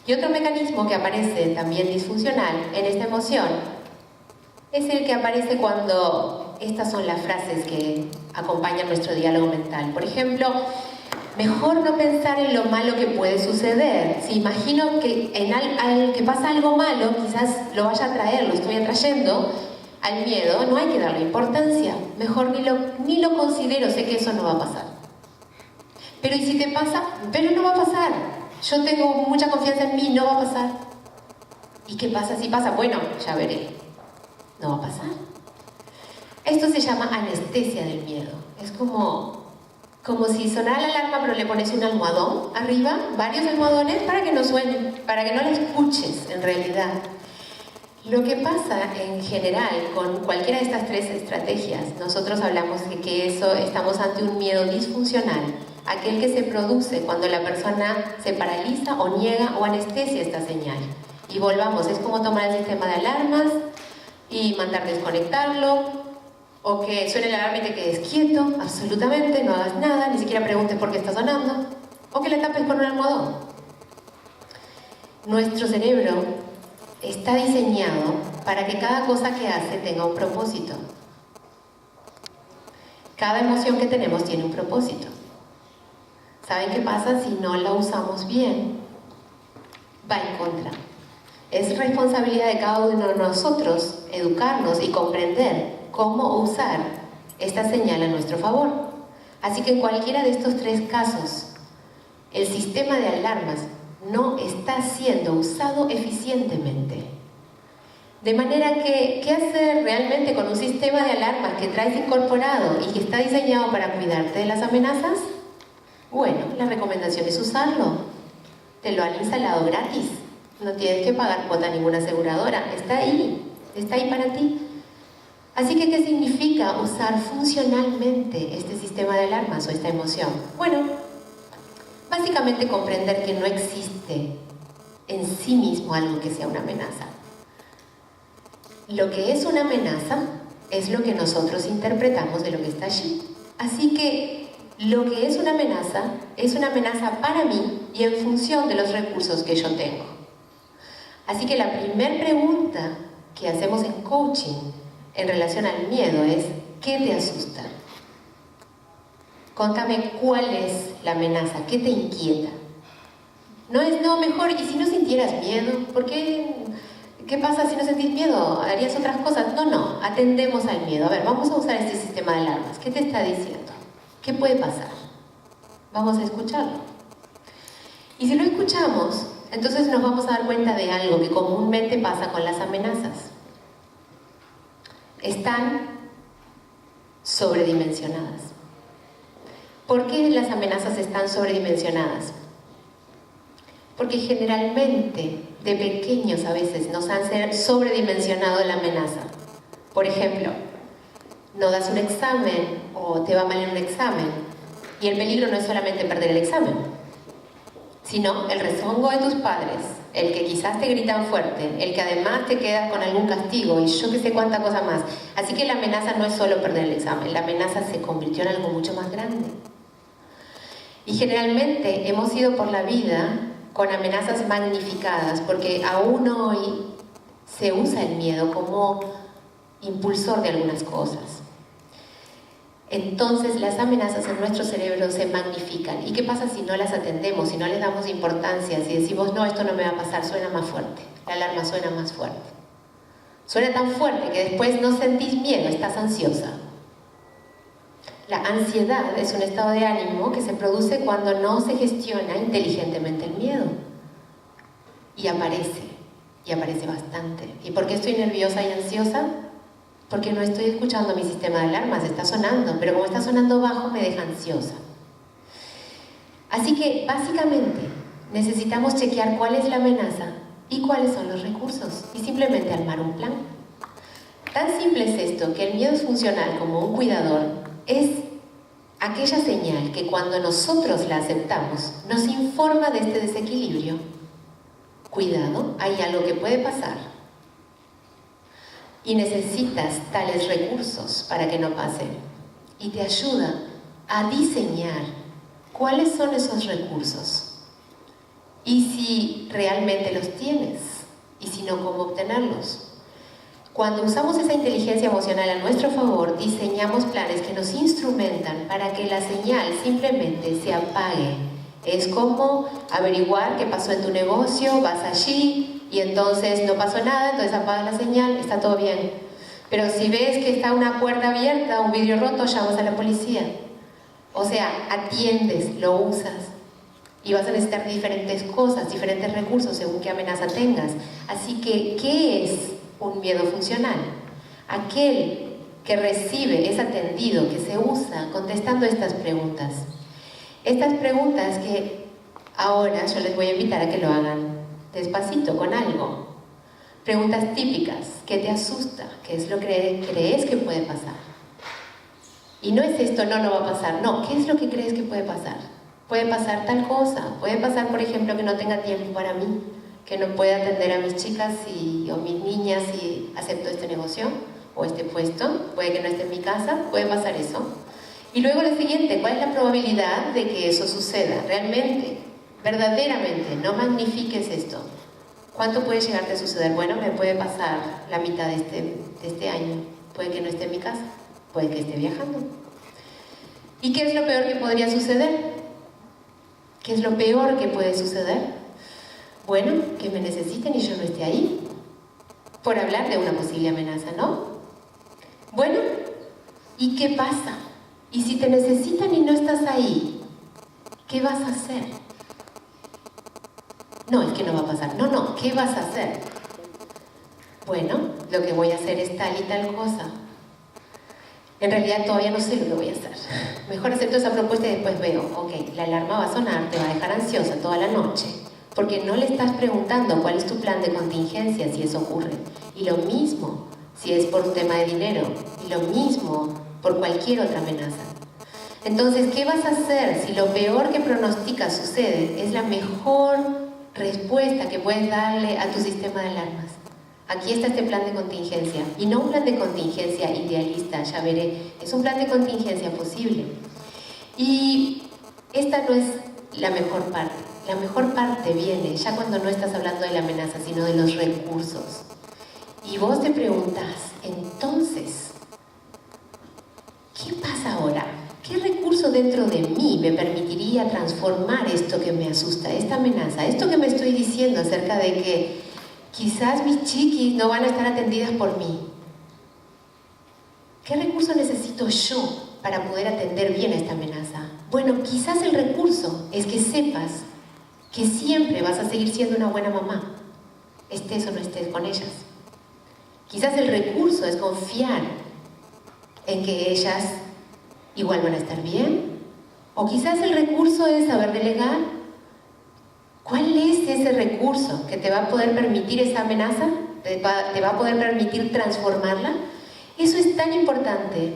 Y otro mecanismo que aparece también disfuncional en esta emoción es el que aparece cuando estas son las frases que acompañan nuestro diálogo mental. Por ejemplo, mejor no pensar en lo malo que puede suceder. Si imagino que que pasa algo malo, quizás lo vaya a traer, lo estoy atrayendo al miedo, no hay que darle importancia. Mejor ni lo considero, sé que eso no va a pasar. Pero ¿y si te pasa? Pero no va a pasar. Yo tengo mucha confianza en mí, no va a pasar. ¿Y qué pasa si pasa? Bueno, ya veré. No va a pasar. Esto se llama anestesia del miedo. Es como si sonara la alarma, pero le pones un almohadón arriba, varios almohadones, para que no suene, para que no la escuches en realidad. Lo que pasa en general con cualquiera de estas tres estrategias, nosotros hablamos de que estamos ante un miedo disfuncional, aquel que se produce cuando la persona se paraliza o niega o anestesia esta señal. Y volvamos, es como tomar el sistema de alarmas y mandar desconectarlo, o que suene la alarma y te quedes quieto, absolutamente, no hagas nada, ni siquiera preguntes por qué está sonando, o que le tapes con un almohadón. Nuestro cerebro está diseñado para que cada cosa que hace tenga un propósito. Cada emoción que tenemos tiene un propósito. ¿Saben qué pasa si no la usamos bien? Va en contra. Es responsabilidad de cada uno de nosotros educarnos y comprender cómo usar esta señal a nuestro favor. Así que en cualquiera de estos tres casos, el sistema de alarmas no está siendo usado eficientemente. De manera que, ¿qué hacer realmente con un sistema de alarmas que traes incorporado y que está diseñado para cuidarte de las amenazas? Bueno, la recomendación es usarlo. Te lo han instalado gratis. No tienes que pagar cuota a ninguna aseguradora. Está ahí para ti. Así que, ¿qué significa usar funcionalmente este sistema de alarmas o esta emoción? Bueno, básicamente comprender que no existe en sí mismo algo que sea una amenaza. Lo que es una amenaza es lo que nosotros interpretamos de lo que está allí. Así que lo que es una amenaza para mí y en función de los recursos que yo tengo. Así que la primera pregunta que hacemos en coaching en relación al miedo es, ¿qué te asusta? Contame cuál es la amenaza, ¿qué te inquieta? No es, no, mejor, ¿y si no sintieras miedo? ¿Por qué? ¿Qué pasa si no sentís miedo? ¿Harías otras cosas? No, atendemos al miedo. A ver, vamos a usar este sistema de alarmas. ¿Qué te está diciendo? ¿Qué puede pasar? Vamos a escucharlo. Y si lo escuchamos, entonces nos vamos a dar cuenta de algo que comúnmente pasa con las amenazas. Están sobredimensionadas. ¿Por qué las amenazas están sobredimensionadas? Porque generalmente, de pequeños a veces, nos han sobredimensionado la amenaza. Por ejemplo, no das un examen o te va mal en un examen. Y el peligro no es solamente perder el examen, sino el rezongo de tus padres, el que quizás te gritan fuerte, el que además te quedas con algún castigo y yo que sé cuánta cosa más. Así que la amenaza no es solo perder el examen, la amenaza se convirtió en algo mucho más grande. Y generalmente hemos ido por la vida con amenazas magnificadas, porque aún hoy se usa el miedo como impulsor de algunas cosas. Entonces las amenazas en nuestro cerebro se magnifican. ¿Y qué pasa si no las atendemos, si no les damos importancia, si decimos, no, esto no me va a pasar, suena más fuerte, la alarma suena más fuerte? Suena tan fuerte que después no sentís miedo, estás ansiosa. La ansiedad es un estado de ánimo que se produce cuando no se gestiona inteligentemente el miedo. Y aparece bastante. ¿Y por qué estoy nerviosa y ansiosa? Porque no estoy escuchando mi sistema de alarmas, está sonando, pero como está sonando bajo me deja ansiosa. Así que básicamente necesitamos chequear cuál es la amenaza y cuáles son los recursos y simplemente armar un plan. Tan simple es esto que el miedo es funcional como un cuidador, es aquella señal que cuando nosotros la aceptamos nos informa de este desequilibrio. Cuidado, hay algo que puede pasar. Y necesitas tales recursos para que no pase. Y te ayuda a diseñar cuáles son esos recursos y si realmente los tienes, y si no, cómo obtenerlos. Cuando usamos esa inteligencia emocional a nuestro favor, diseñamos planes que nos instrumentan para que la señal simplemente se apague. Es como averiguar qué pasó en tu negocio, vas allí y entonces no pasó nada, entonces apaga la señal, está todo bien. Pero si ves que está una puerta abierta, un vidrio roto, llamas a la policía. O sea, atiendes, lo usas. Y vas a necesitar diferentes cosas, diferentes recursos según qué amenaza tengas. Así que, ¿qué es un miedo funcional? Aquel que recibe, es atendido, que se usa contestando estas preguntas. Estas preguntas que ahora yo les voy a invitar a que lo hagan despacito, con algo. Preguntas típicas. ¿Qué te asusta? ¿Qué es lo que crees que puede pasar? Y no es esto, no va a pasar. No, ¿qué es lo que crees que puede pasar? Puede pasar tal cosa. Puede pasar, por ejemplo, que no tenga tiempo para mí, que no pueda atender a mis chicas o mis niñas si acepto este negocio o este puesto. Puede que no esté en mi casa. Puede pasar eso. Y luego lo siguiente, ¿cuál es la probabilidad de que eso suceda? Realmente, verdaderamente, no magnifiques esto. ¿Cuánto puede llegarte a suceder? Bueno, me puede pasar la mitad de este año. Puede que no esté en mi casa, puede que esté viajando. ¿Y qué es lo peor que podría suceder? ¿Qué es lo peor que puede suceder? Bueno, que me necesiten y yo no esté ahí. Por hablar de una posible amenaza, ¿no? Bueno, ¿y qué pasa? Y si te necesitan y no estás ahí, ¿qué vas a hacer? No, es que no va a pasar. No, ¿qué vas a hacer? Bueno, lo que voy a hacer es tal y tal cosa. En realidad todavía no sé lo que voy a hacer. Mejor acepto esa propuesta y después veo, ok, la alarma va a sonar, te va a dejar ansiosa toda la noche, porque no le estás preguntando cuál es tu plan de contingencia si eso ocurre. Y lo mismo si es por un tema de dinero, y lo mismo por cualquier otra amenaza. Entonces, ¿qué vas a hacer si lo peor que pronosticas sucede? Es la mejor respuesta que puedes darle a tu sistema de alarmas. Aquí está este plan de contingencia, y no un plan de contingencia idealista, ya veré, es un plan de contingencia posible. Y esta no es la mejor parte. La mejor parte viene ya cuando no estás hablando de la amenaza, sino de los recursos. Y vos te preguntas, entonces, ¿qué pasa ahora? ¿Qué recurso dentro de mí me permitiría transformar esto que me asusta, esta amenaza, esto que me estoy diciendo acerca de que quizás mis chiquis no van a estar atendidas por mí? ¿Qué recurso necesito yo para poder atender bien esta amenaza? Bueno, quizás el recurso es que sepas que siempre vas a seguir siendo una buena mamá, estés o no estés con ellas. Quizás el recurso es confiar en que ellas igual van a estar bien. O quizás el recurso es saber delegar. ¿Cuál es ese recurso que te va a poder permitir esa amenaza? ¿Te va a poder permitir transformarla? Eso es tan importante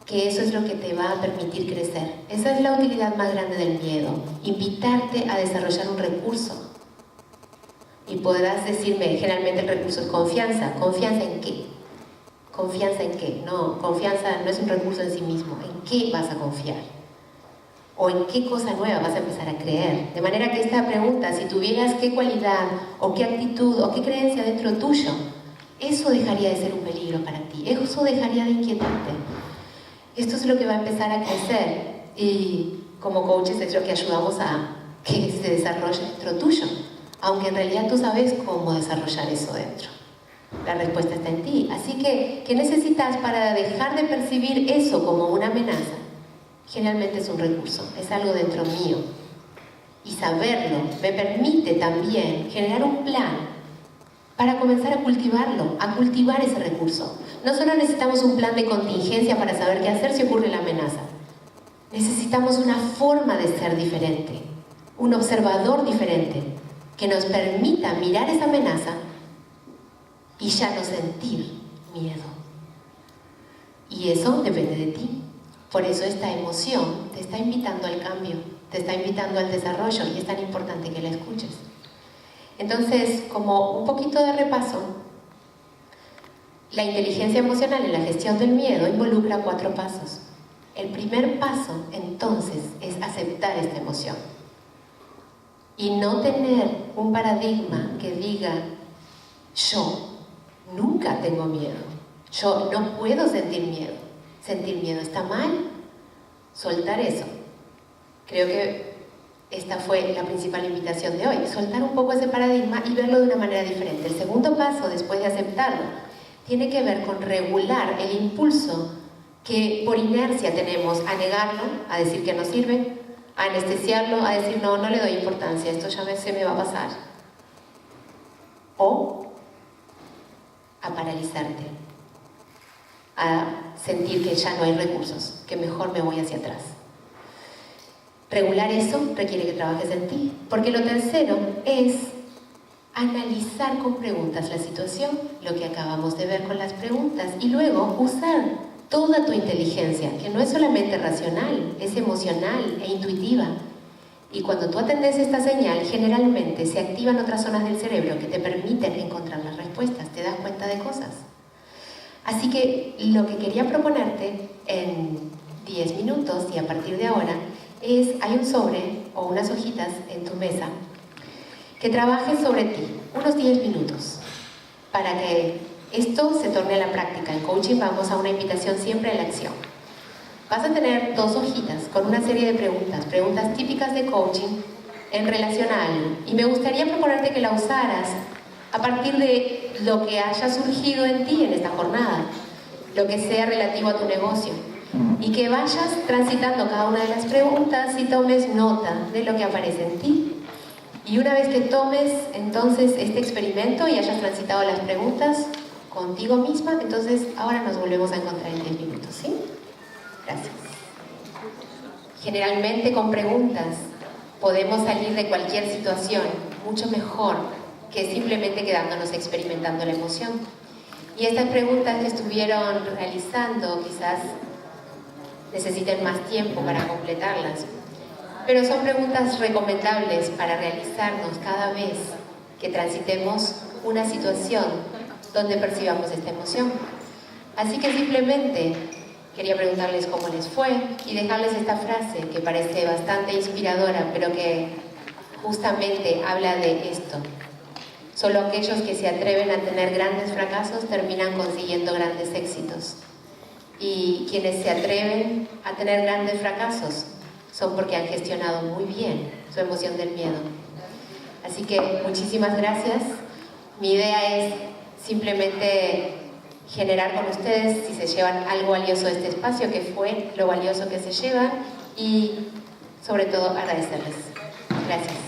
que eso es lo que te va a permitir crecer. Esa es la utilidad más grande del miedo, invitarte a desarrollar un recurso. Y podrás decirme, generalmente el recurso es confianza. ¿Confianza en qué? ¿Confianza en qué? No, confianza no es un recurso en sí mismo. ¿En qué vas a confiar? ¿O en qué cosa nueva vas a empezar a creer? De manera que esta pregunta, si tuvieras qué cualidad, o qué actitud, o qué creencia dentro tuyo, eso dejaría de ser un peligro para ti, eso dejaría de inquietarte. Esto es lo que va a empezar a crecer, y como coaches es lo que ayudamos a que se desarrolle dentro tuyo, aunque en realidad tú sabes cómo desarrollar eso dentro. La respuesta está en ti. Así que, ¿qué necesitas para dejar de percibir eso como una amenaza? Generalmente es un recurso, es algo dentro mío. Y saberlo me permite también generar un plan para comenzar a cultivarlo, a cultivar ese recurso. No solo necesitamos un plan de contingencia para saber qué hacer si ocurre la amenaza. Necesitamos una forma de ser diferente, un observador diferente, que nos permita mirar esa amenaza y ya no sentir miedo. Y eso depende de ti. Por eso esta emoción te está invitando al cambio, te está invitando al desarrollo, y es tan importante que la escuches. Entonces, como un poquito de repaso, la inteligencia emocional en la gestión del miedo involucra 4 pasos. El primer paso, entonces, es aceptar esta emoción. y no tener un paradigma que diga, yo nunca tengo miedo, yo no puedo sentir miedo está mal, soltar eso. Creo que esta fue la principal invitación de hoy, soltar un poco ese paradigma y verlo de una manera diferente. El segundo paso, después de aceptarlo, tiene que ver con regular el impulso que por inercia tenemos a negarlo, a decir que no sirve, a anestesiarlo, a decir no, no le doy importancia, esto ya se me va a pasar. O a paralizarte, a sentir que ya no hay recursos, que mejor me voy hacia atrás. Regular eso requiere que trabajes en ti, porque lo tercero es analizar con preguntas la situación, lo que acabamos de ver con las preguntas, y luego usar toda tu inteligencia, que no es solamente racional, es emocional e intuitiva. Y cuando tú atendes esta señal, generalmente se activan otras zonas del cerebro que te permiten encontrar las respuestas, te das cuenta de cosas. Así que lo que quería proponerte en 10 minutos y a partir de ahora es, hay un sobre o unas hojitas en tu mesa que trabajes sobre ti, unos 10 minutos, para que esto se torne a la práctica. En coaching vamos a una invitación siempre a la acción. Vas a tener 2 hojitas con una serie de preguntas típicas de coaching en relación a algo. Y me gustaría proponerte que la usaras a partir de lo que haya surgido en ti en esta jornada, lo que sea relativo a tu negocio. Y que vayas transitando cada una de las preguntas y tomes nota de lo que aparece en ti. Y una vez que tomes entonces este experimento y hayas transitado las preguntas contigo misma, entonces ahora nos volvemos a encontrar en 10 minutos, ¿sí? Gracias. Generalmente con preguntas podemos salir de cualquier situación mucho mejor que simplemente quedándonos experimentando la emoción. Y estas preguntas que estuvieron realizando quizás necesiten más tiempo para completarlas, pero son preguntas recomendables para realizarnos cada vez que transitemos una situación donde percibamos esta emoción. Así que simplemente quería preguntarles cómo les fue y dejarles esta frase que parece bastante inspiradora, pero que justamente habla de esto. Solo aquellos que se atreven a tener grandes fracasos terminan consiguiendo grandes éxitos. Y quienes se atreven a tener grandes fracasos son porque han gestionado muy bien su emoción del miedo. Así que muchísimas gracias. Mi idea es simplemente generar con ustedes, si se llevan algo valioso de este espacio, que fue lo valioso que se llevan, y sobre todo agradecerles. Gracias.